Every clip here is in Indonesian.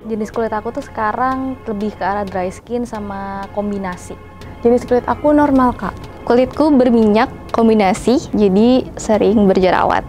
Jenis kulit aku tuh sekarang lebih ke arah dry skin sama kombinasi. Jenis kulit aku normal, Kak. Kulitku berminyak kombinasi, jadi sering berjerawat.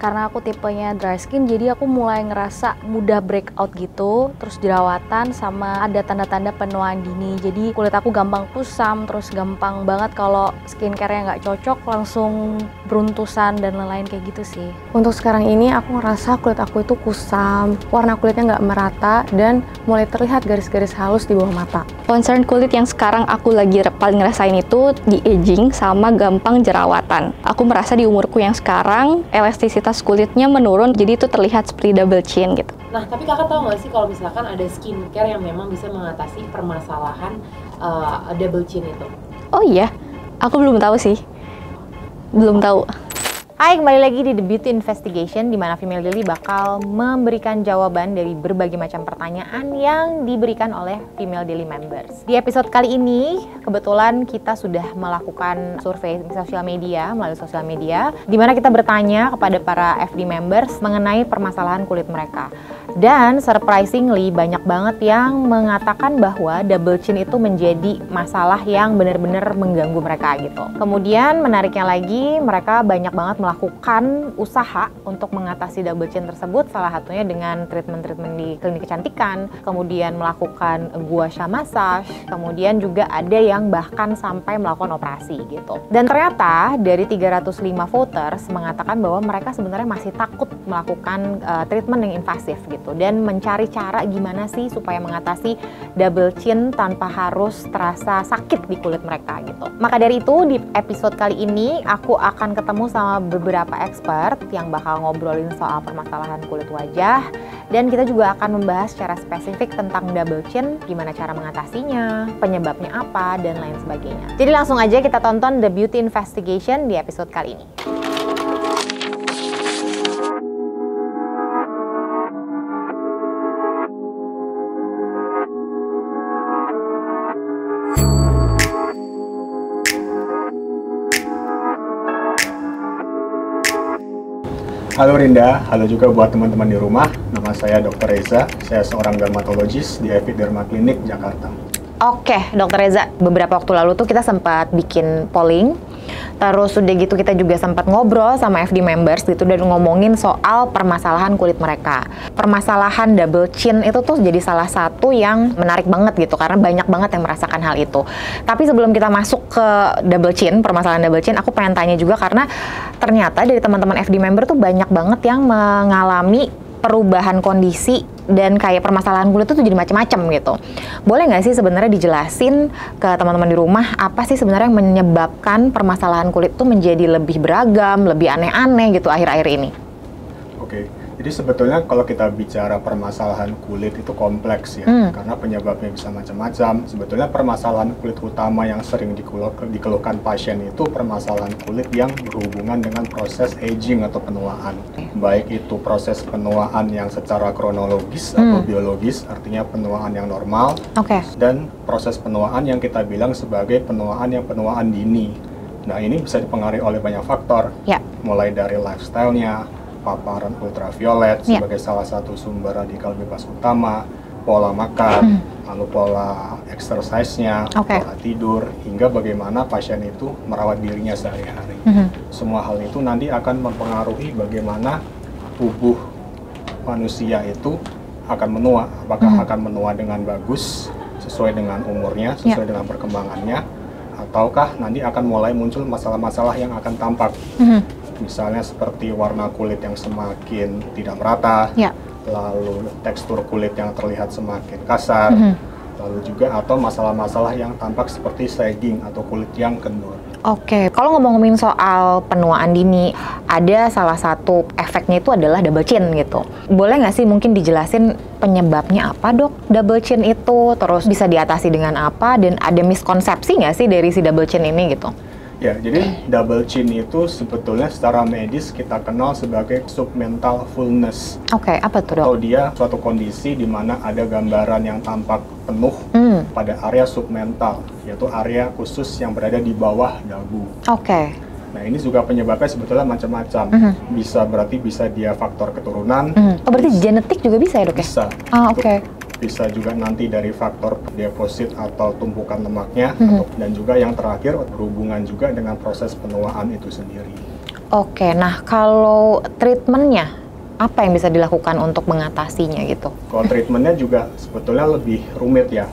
Karena aku tipenya dry skin, jadi aku mulai ngerasa mudah breakout gitu, terus jerawatan sama ada tanda-tanda penuaan dini. Jadi kulit aku gampang kusam, terus gampang banget kalau skincare-nya nggak cocok langsung beruntusan dan lain-lain kayak gitu sih. Untuk sekarang ini aku ngerasa kulit aku itu kusam, warna kulitnya nggak merata, dan mulai terlihat garis-garis halus di bawah mata. Concern kulit yang sekarang aku lagi paling ngerasain itu di aging sama gampang jerawatan. Aku merasa di umurku yang sekarang elastisitas kulitnya menurun, jadi itu terlihat seperti double chin gitu. Nah, tapi kakak tahu nggak sih kalau misalkan ada skincare yang memang bisa mengatasi permasalahan double chin itu? Oh iya, aku belum tahu sih. Belum tahu. Hai, kembali lagi di The Beauty Investigation, di mana Female Daily bakal memberikan jawaban dari berbagai macam pertanyaan yang diberikan oleh Female Daily members. Di episode kali ini, kebetulan kita sudah melakukan survei melalui sosial media, di mana kita bertanya kepada para FD members mengenai permasalahan kulit mereka. Dan surprisingly, banyak banget yang mengatakan bahwa double chin itu menjadi masalah yang benar-benar mengganggu mereka gitu. Kemudian menariknya lagi, mereka banyak banget melakukan usaha untuk mengatasi double chin tersebut, salah satunya dengan treatment-treatment di klinik kecantikan, kemudian melakukan gua sha massage, kemudian juga ada yang bahkan sampai melakukan operasi gitu. Dan ternyata dari 305 voters mengatakan bahwa mereka sebenarnya masih takut melakukan treatment yang invasif gitu, dan mencari cara gimana sih supaya mengatasi double chin tanpa harus terasa sakit di kulit mereka gitu. Maka dari itu di episode kali ini aku akan ketemu sama beberapa expert yang bakal ngobrolin soal permasalahan kulit wajah, dan kita juga akan membahas secara spesifik tentang double chin, gimana cara mengatasinya, penyebabnya apa, dan lain sebagainya. Jadi langsung aja kita tonton The Beauty Investigation di episode kali ini. Halo Rinda, halo juga buat teman-teman di rumah. Nama saya Dr. Reza, saya seorang dermatologis di Epic Derma Clinic, Jakarta. Oke, Dr. Reza, beberapa waktu lalu tuh kita sempat bikin polling, terus udah gitu kita juga sempat ngobrol sama FD members gitu dan ngomongin soal permasalahan kulit mereka. Permasalahan double chin itu tuh jadi salah satu yang menarik banget gitu, karena banyak banget yang merasakan hal itu. Tapi sebelum kita masuk ke double chin, permasalahan double chin, aku pengen tanya juga karena ternyata dari teman-teman FD member tuh banyak banget yang mengalami perubahan kondisi dan kayak permasalahan kulit itu jadi macam-macam gitu. Boleh nggak sih sebenarnya dijelasin ke teman-teman di rumah apa sih sebenarnya yang menyebabkan permasalahan kulit itu menjadi lebih beragam, lebih aneh-aneh gitu akhir-akhir ini? Oke, jadi sebetulnya kalau kita bicara permasalahan kulit itu kompleks ya, karena penyebabnya bisa macam-macam. Sebetulnya permasalahan kulit utama yang sering dikeluhkan pasien itu permasalahan kulit yang berhubungan dengan proses aging atau penuaan. Baik itu proses penuaan yang secara kronologis atau biologis, artinya penuaan yang normal, dan proses penuaan yang kita bilang sebagai penuaan dini. Nah, ini bisa dipengaruhi oleh banyak faktor, mulai dari lifestyle-nya, paparan ultraviolet sebagai salah satu sumber radikal bebas utama, pola makan, lalu pola exercise-nya, pola tidur, hingga bagaimana pasien itu merawat dirinya sehari-hari. Semua hal itu nanti akan mempengaruhi bagaimana tubuh manusia itu akan menua. Apakah akan menua dengan bagus, sesuai dengan umurnya, sesuai dengan perkembangannya, ataukah nanti akan mulai muncul masalah-masalah yang akan tampak. Misalnya seperti warna kulit yang semakin tidak merata, lalu tekstur kulit yang terlihat semakin kasar, lalu juga atau masalah-masalah yang tampak seperti sagging atau kulit yang kendur. Oke, kalau ngomongin soal penuaan dini, ada salah satu efeknya itu adalah double chin gitu. Boleh nggak sih mungkin dijelasin penyebabnya apa dok double chin itu, terus bisa diatasi dengan apa, dan ada miskonsepsi nggak sih dari si double chin ini gitu? Ya, jadi double chin itu sebetulnya secara medis kita kenal sebagai submental fullness. Oke, apa tuh dok? Atau dia suatu kondisi di mana ada gambaran yang tampak penuh pada area submental, yaitu area khusus yang berada di bawah dagu. Nah ini juga penyebabnya sebetulnya macam-macam. Berarti bisa dia faktor keturunan. Oh berarti genetik juga bisa ya dok ya? Bisa. Oke. Bisa juga nanti dari faktor deposit atau tumpukan lemaknya, dan juga yang terakhir berhubungan juga dengan proses penuaan itu sendiri. Oke, nah kalau treatmentnya apa yang bisa dilakukan untuk mengatasinya gitu? Kalau treatmentnya juga sebetulnya lebih rumit ya.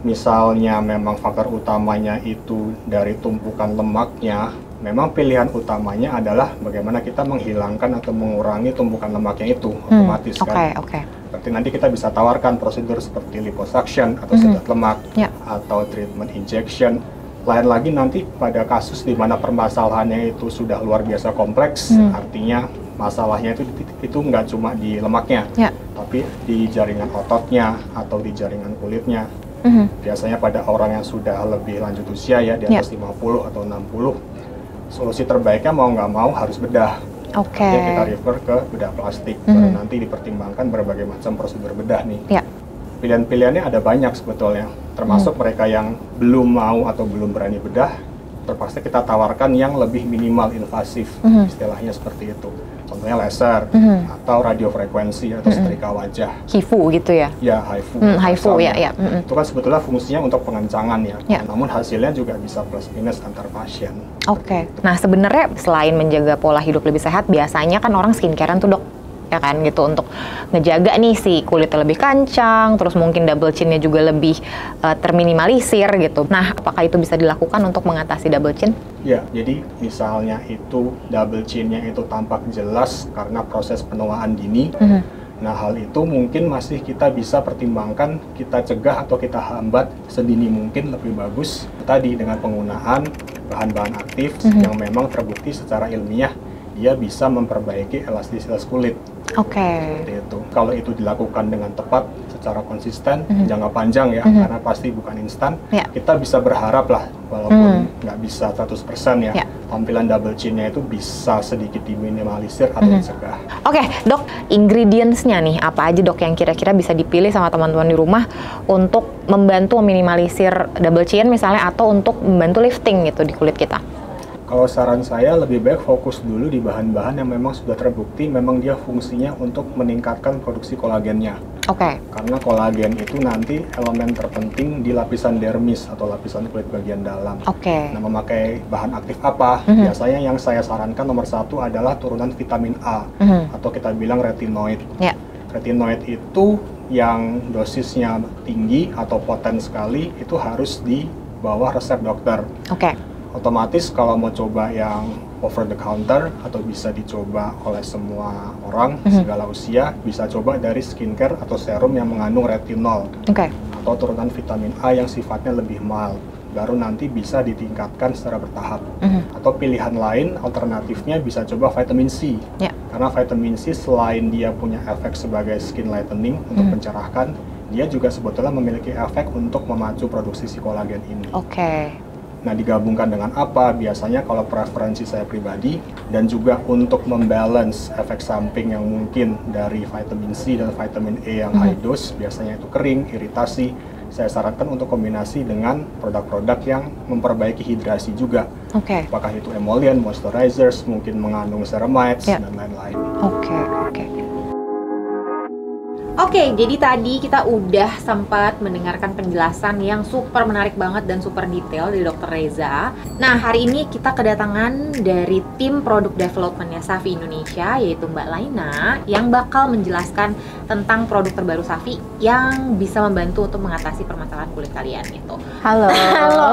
Misalnya memang faktor utamanya itu dari tumpukan lemaknya, memang pilihan utamanya adalah bagaimana kita menghilangkan atau mengurangi tumpukan lemaknya itu otomatis kan. Berarti nanti kita bisa tawarkan prosedur seperti liposuction atau sedot lemak atau treatment injection. Lain lagi nanti pada kasus di mana permasalahannya itu sudah luar biasa kompleks, artinya masalahnya itu nggak cuma di lemaknya, tapi di jaringan ototnya atau di jaringan kulitnya. Biasanya pada orang yang sudah lebih lanjut usia ya, di atas 50 atau 60, solusi terbaiknya mau nggak mau harus bedah. Artinya kita refer ke bedah plastik, baru nanti dipertimbangkan berbagai macam prosedur bedah nih. Pilihan-pilihannya ada banyak sebetulnya, termasuk mereka yang belum mau atau belum berani bedah, terpaksa kita tawarkan yang lebih minimal invasif, istilahnya seperti itu. Contohnya laser atau radiofrekuensi atau setrika wajah. HIFU gitu ya? Ya, HIFU. HIFU ya. Itu kan sebetulnya fungsinya untuk pengencangan ya. Namun hasilnya juga bisa plus minus antar pasien. Oke. Nah sebenarnya selain menjaga pola hidup lebih sehat, biasanya kan orang skincarean tuh dok, ya kan gitu, untuk ngejaga nih si kulitnya lebih kancang, terus mungkin double chinnya juga lebih terminimalisir gitu. Nah, apakah itu bisa dilakukan untuk mengatasi double chin? Ya, jadi misalnya itu double chinnya itu tampak jelas karena proses penuaan dini. Nah, hal itu mungkin masih kita bisa pertimbangkan, kita cegah atau kita hambat sedini mungkin lebih bagus tadi dengan penggunaan bahan-bahan aktif yang memang terbukti secara ilmiah dia bisa memperbaiki elastisitas kulit. Seperti itu. Kalau itu dilakukan dengan tepat, secara konsisten, jangka panjang ya, karena pasti bukan instan, kita bisa berharap lah, walaupun nggak bisa 100% ya, tampilan double chinnya itu bisa sedikit diminimalisir atau dicegah. Oke, dok, ingredients-nya nih, apa aja dok yang kira-kira bisa dipilih sama teman-teman di rumah untuk membantu meminimalisir double chin misalnya, atau untuk membantu lifting gitu di kulit kita? Kalau saran saya lebih baik fokus dulu di bahan-bahan yang memang sudah terbukti memang dia fungsinya untuk meningkatkan produksi kolagennya. Karena kolagen itu nanti elemen terpenting di lapisan dermis atau lapisan kulit bagian dalam. Nah, memakai bahan aktif apa? Biasanya yang saya sarankan nomor satu adalah turunan vitamin A atau kita bilang retinoid. Retinoid itu yang dosisnya tinggi atau poten sekali, itu harus di bawah resep dokter. Otomatis kalau mau coba yang over the counter atau bisa dicoba oleh semua orang segala usia, bisa coba dari skincare atau serum yang mengandung retinol atau turunan vitamin A yang sifatnya lebih mild, baru nanti bisa ditingkatkan secara bertahap. Atau pilihan lain alternatifnya bisa coba vitamin C, karena vitamin C selain dia punya efek sebagai skin lightening untuk mencerahkan, dia juga sebetulnya memiliki efek untuk memacu produksi si kolagen ini. Nah, digabungkan dengan apa? Biasanya kalau preferensi saya pribadi, dan juga untuk membalance efek samping yang mungkin dari vitamin C dan vitamin E yang high dose, biasanya itu kering, iritasi, saya sarankan untuk kombinasi dengan produk-produk yang memperbaiki hidrasi juga. Apakah itu emollient, moisturizers, mungkin mengandung ceramides, dan lain-lain. Oke, jadi tadi kita udah sempat mendengarkan penjelasan yang super menarik banget dan super detail dari Dr. Reza. Nah, hari ini kita kedatangan dari tim produk developmentnya Safi Indonesia, yaitu Mbak Laina, yang bakal menjelaskan tentang produk terbaru Safi yang bisa membantu untuk mengatasi permasalahan kulit kalian gitu. Halo. Halo,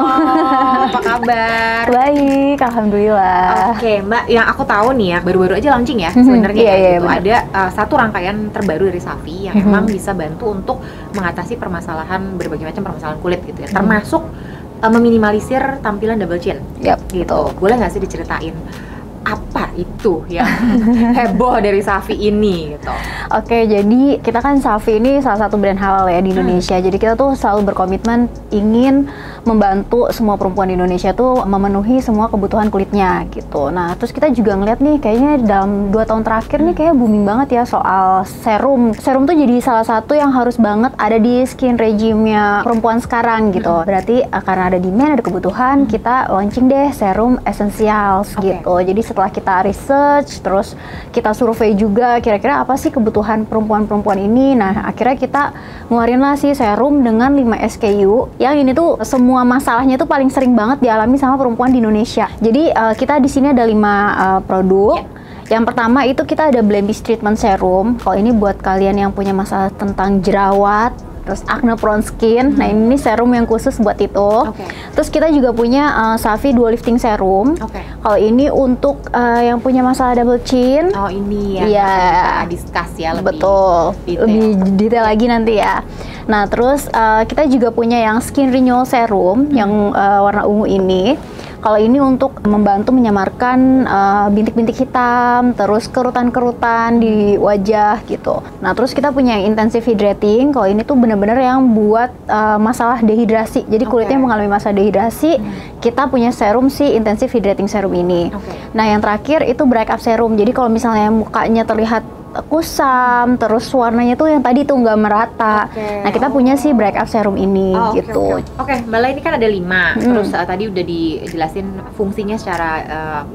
apa kabar? Baik, alhamdulillah. Oke, Mbak, yang aku tahu nih ya, baru-baru aja launching ya sebenarnya gitu. Ada satu rangkaian terbaru dari Safi yang memang bisa bantu untuk mengatasi permasalahan, berbagai macam permasalahan kulit gitu ya, termasuk meminimalisir tampilan double chin. Gitu. Boleh nggak sih diceritain apa itu yang heboh dari Safi ini gitu? Oke, jadi kita kan Safi ini salah satu brand halal ya di Indonesia. Jadi kita tuh selalu berkomitmen ingin membantu semua perempuan di Indonesia tuh memenuhi semua kebutuhan kulitnya gitu. Nah, terus kita juga ngeliat nih kayaknya dalam 2 tahun terakhir nih kayak booming banget ya soal serum. Serum tuh jadi salah satu yang harus banget ada di skin regime-nya perempuan sekarang gitu. Berarti karena ada demand, ada kebutuhan, kita launching deh serum essentials gitu. Jadi setelah kita research, terus kita survei juga kira-kira apa sih kebutuhan perempuan-perempuan ini. Nah, akhirnya kita ngeluarin lah sih serum dengan 5 SKU. Yang ini tuh semua masalahnya tuh paling sering banget dialami sama perempuan di Indonesia. Jadi kita di sini ada 5 produk. Yang pertama itu kita ada blemish treatment serum. Kalau ini buat kalian yang punya masalah tentang jerawat, terus acne prone skin. Nah, ini serum yang khusus buat itu. Terus kita juga punya Safi Duo Lifting Serum. Kalau ini untuk yang punya masalah double chin. Oh, ini ya. Iya. Kita discuss ya lebih detail. Lebih detail lagi nanti ya. Nah, terus kita juga punya yang Skin Renewal Serum yang warna ungu ini. Kalau ini untuk membantu menyamarkan bintik-bintik hitam, terus kerutan-kerutan di wajah gitu. Nah, terus kita punya yang Intensive Hydrating. Kalau ini tuh bener-bener yang buat masalah dehidrasi. Jadi kulitnya mengalami masalah dehidrasi, kita punya serum si Intensive Hydrating Serum ini. Nah, yang terakhir itu Breakup Serum. Jadi kalau misalnya mukanya terlihat kusam, terus warnanya tuh yang tadi tuh nggak merata. Nah, kita punya sih Breakup Serum ini gitu. Oke, Mbak La, ini kan ada 5. Terus tadi udah dijelasin fungsinya secara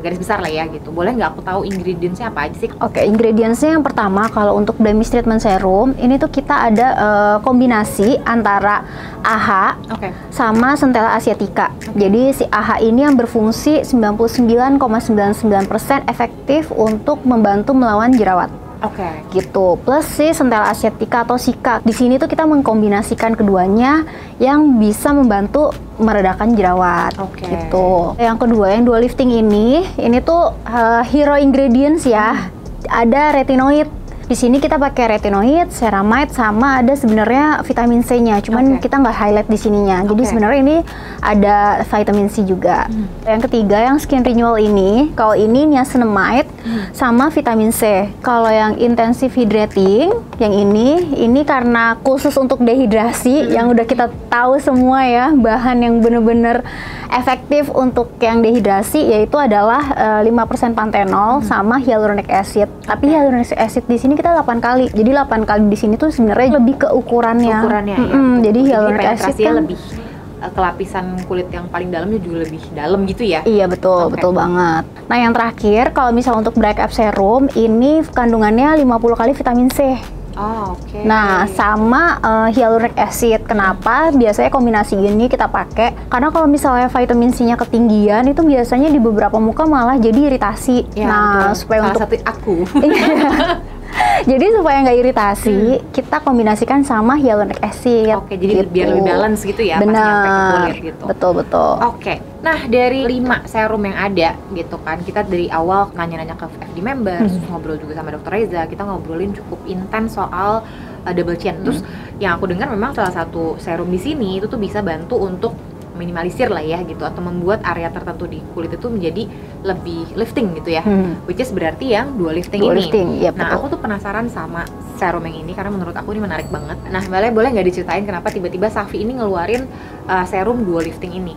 garis besar lah ya gitu. Boleh nggak aku tahu ingredientsnya apa aja sih? Oke, ingredientsnya yang pertama kalau untuk blemish treatment serum ini tuh kita ada kombinasi antara AHA sama Centella asiatica. Jadi si AHA ini yang berfungsi 99,99% efektif untuk membantu melawan jerawat. Gitu. Plus si Centella asiatica atau Sika. Di sini tuh kita mengkombinasikan keduanya yang bisa membantu meredakan jerawat. Gitu. Yang kedua, yang Duo Lifting ini tuh hero ingredients ya. Ada retinoid. Di sini kita pakai retinoid, ceramide, sama ada sebenarnya vitamin C-nya. Cuman kita nggak highlight di sininya. Jadi sebenarnya ini ada vitamin C juga. Yang ketiga, yang Skin Renewal ini, kalau ini niacinamide sama vitamin C. Kalau yang Intensive Hydrating, yang ini karena khusus untuk dehidrasi, yang udah kita tahu semua ya, bahan yang bener-bener efektif untuk yang dehidrasi yaitu adalah 5% panthenol sama hyaluronic acid. Tapi hyaluronic acid di sini kita 8 kali. Jadi 8 kali di sini tuh sebenarnya lebih ke ukurannya. Jadi hyaluronic acid kan lebih kelapisan kulit yang paling dalamnya juga lebih dalam gitu ya. Iya, betul, betul banget. Nah, yang terakhir kalau misal untuk Breakup Serum ini kandungannya 50 kali vitamin C. Nah, sama hyaluronic acid. Kenapa? Biasanya kombinasi ini kita pakai karena kalau misalnya vitamin C-nya ketinggian itu biasanya di beberapa muka malah jadi iritasi. Nah, supaya salah satu aku. Jadi supaya nggak iritasi, kita kombinasikan sama hyaluronic acid. Jadi gitu. biar lebih balance gitu ya. Benar. Pas nyampe ke kulit gitu. Betul. Nah, dari 5 serum yang ada gitu kan, kita dari awal nanya-nanya ke FD members, ngobrol juga sama Dr. Reza, kita ngobrolin cukup intens soal double chin. Terus yang aku dengar memang salah satu serum di sini itu tuh bisa bantu untuk minimalisir lah ya gitu, atau membuat area tertentu di kulit itu menjadi lebih lifting gitu ya, which is berarti yang Duo Lifting ini. Ya, nah, aku tuh penasaran sama serum yang ini karena menurut aku ini menarik banget. Nah, Mbak Le, boleh nggak diceritain kenapa tiba-tiba Safi ini ngeluarin serum Duo Lifting ini?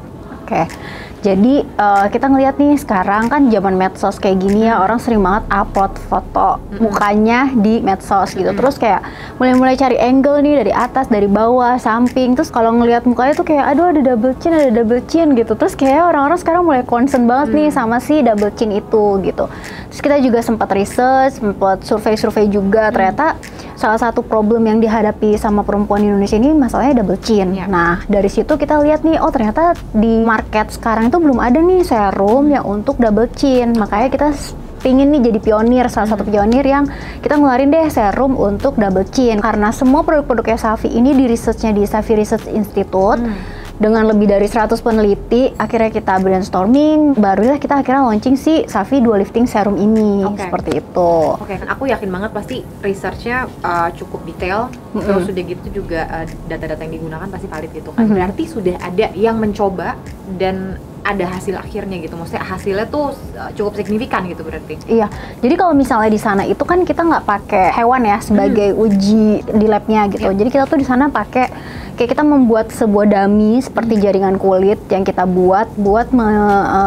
Jadi kita ngeliat nih sekarang kan zaman medsos kayak gini ya, orang sering banget upload foto mukanya di medsos gitu. Terus kayak mulai cari angle nih dari atas, dari bawah, samping. Terus kalau ngeliat mukanya tuh kayak aduh ada double chin gitu. Terus kayak orang-orang sekarang mulai concern banget nih sama si double chin itu gitu. Terus kita juga sempat research, sempat survei juga, ternyata salah satu problem yang dihadapi sama perempuan di Indonesia ini masalahnya double chin. Nah, dari situ kita lihat nih, oh ternyata di market sekarang itu belum ada nih serum yang untuk double chin. Makanya kita pingin nih jadi pionir, salah satu pionir yang kita ngeluarin deh serum untuk double chin. Karena semua produk-produknya Safi ini di researchnya di Safi Research Institute. Dengan lebih dari 100 peneliti, akhirnya kita brainstorming, barulah kita akhirnya launching si Safi Duo Lifting Serum ini. Seperti itu. Aku yakin banget pasti researchnya cukup detail, terus sudah gitu juga data-data yang digunakan pasti valid gitu kan. Berarti sudah ada yang mencoba dan ada hasil akhirnya gitu, maksudnya hasilnya tuh cukup signifikan gitu berarti. Iya, jadi kalau misalnya di sana itu kan kita nggak pakai hewan ya sebagai uji di labnya gitu. Jadi kita tuh di sana pakai kayak kita membuat sebuah dummy seperti jaringan kulit yang kita buat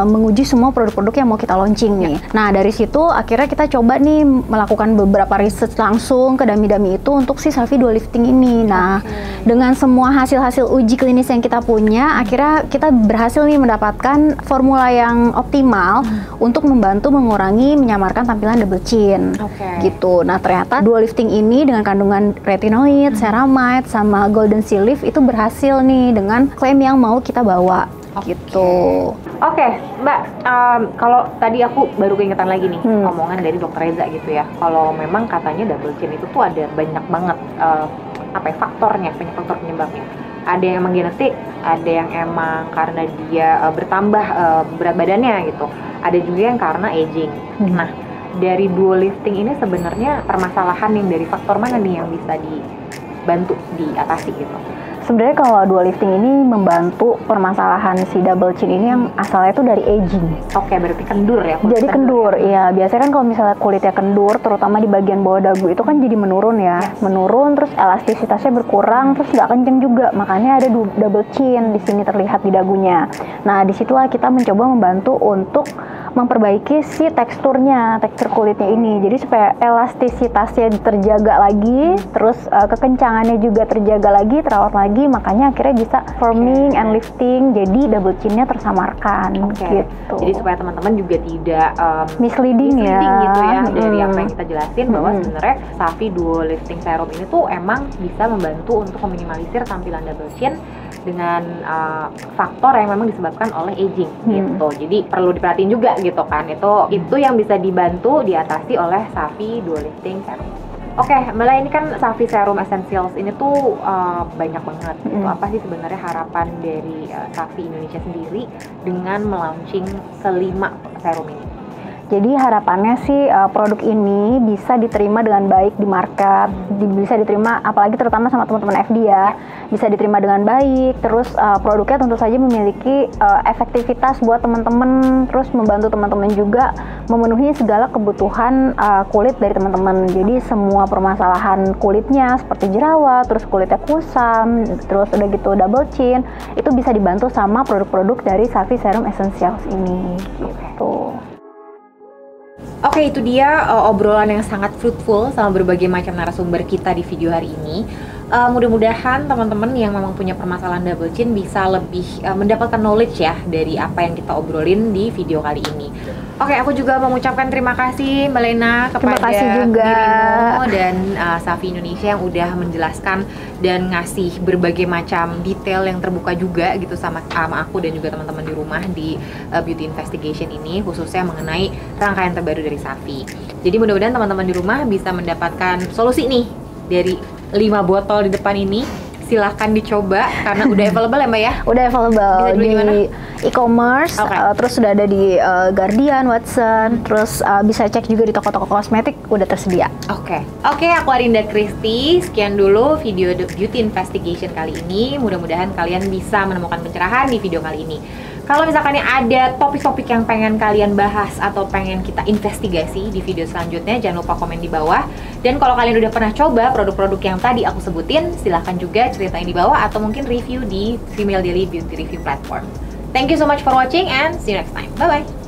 menguji semua produk-produk yang mau kita launching nih. Nah dari situ akhirnya kita coba nih melakukan beberapa research langsung ke dummy-dummy itu untuk si Safi Dual Lifting ini. Nah dengan semua hasil-hasil uji klinis yang kita punya, akhirnya kita berhasil nih mendapatkan formula yang optimal untuk membantu mengurangi menyamarkan tampilan double chin. Gitu. Nah ternyata Dual Lifting ini dengan kandungan retinoid, ceramide, sama golden sea leaf itu berhasil nih dengan klaim yang mau kita bawa gitu. Oke, Mbak, kalau tadi aku baru keingetan lagi nih omongan dari Dokter Reza gitu ya. Kalau memang katanya double chin itu tuh ada banyak banget faktornya, banyak faktor penyebabnya. Ada yang emang genetik, ada yang emang karena dia bertambah berat badannya gitu. Ada juga yang karena aging. Nah, dari dual lifting ini sebenarnya permasalahan yang dari faktor mana nih yang bisa dibantu diatasi gitu? Sebenarnya kalau dual lifting ini membantu permasalahan si double chin ini yang asalnya itu dari aging. Oke, berarti kendur ya? Jadi kendur, ya. Biasanya kan kalau misalnya kulitnya kendur, terutama di bagian bawah dagu itu kan jadi menurun ya. Menurun, terus elastisitasnya berkurang, terus nggak kenceng juga. Makanya ada double chin di sini terlihat di dagunya. Nah, disitulah kita mencoba membantu untuk memperbaiki si tekstur kulitnya ini. Jadi supaya elastisitasnya terjaga lagi, terus kekencangannya juga terjaga lagi, terawat lagi, makanya akhirnya bisa firming and lifting, jadi double chin-nya tersamarkan gitu. Jadi supaya teman-teman juga tidak misleading ya gitu ya dari apa yang kita jelasin bahwa sebenarnya Safi Dual Lifting Serum ini tuh emang bisa membantu untuk meminimalisir tampilan double chin dengan faktor yang memang disebabkan oleh aging gitu. Jadi perlu diperhatiin juga gitu kan. Itu yang bisa dibantu diatasi oleh Safi Dual Lifting Serum. Oke, Mbak, ini kan Safi Serum Essentials ini tuh banyak banget. Itu apa sih sebenarnya harapan dari Safi Indonesia sendiri dengan melaunching kelima serum ini? Jadi harapannya sih produk ini bisa diterima dengan baik di market, bisa diterima apalagi terutama sama teman-teman FD ya, bisa diterima dengan baik. Terus produknya tentu saja memiliki efektivitas buat teman-teman, terus membantu teman-teman juga memenuhi segala kebutuhan kulit dari teman-teman. Jadi semua permasalahan kulitnya seperti jerawat, terus kulitnya kusam, terus udah gitu double chin, itu bisa dibantu sama produk-produk dari Safi Serum Essentials ini gitu. Oke, itu dia obrolan yang sangat fruitful sama berbagai macam narasumber kita di video hari ini. Mudah-mudahan teman-teman yang memang punya permasalahan double chin bisa lebih mendapatkan knowledge ya dari apa yang kita obrolin di video kali ini. Oke, aku juga mengucapkan terima kasih Mbak Lena kepada dirimu dan Safi Indonesia yang udah menjelaskan dan ngasih berbagai macam detail yang terbuka juga gitu sama aku dan juga teman-teman di rumah di Beauty Investigation ini, khususnya mengenai rangkaian terbaru dari Safi. Jadi mudah-mudahan teman-teman di rumah bisa mendapatkan solusi nih dari 5 botol di depan ini. Silahkan dicoba karena udah available ya Mbak ya? Udah available di e-commerce, terus sudah ada di Guardian, Watson, terus bisa cek juga di toko-toko kosmetik udah tersedia. Oke, aku Arinda Kristi. Sekian dulu video The Beauty Investigation kali ini. Mudah-mudahan kalian bisa menemukan pencerahan di video kali ini. Kalau misalkan ada topik-topik yang pengen kalian bahas atau pengen kita investigasi di video selanjutnya, jangan lupa komen di bawah. Dan kalau kalian udah pernah coba produk-produk yang tadi aku sebutin, silahkan juga ceritain di bawah atau mungkin review di Female Daily Beauty Review platform. Thank you so much for watching and see you next time. Bye-bye!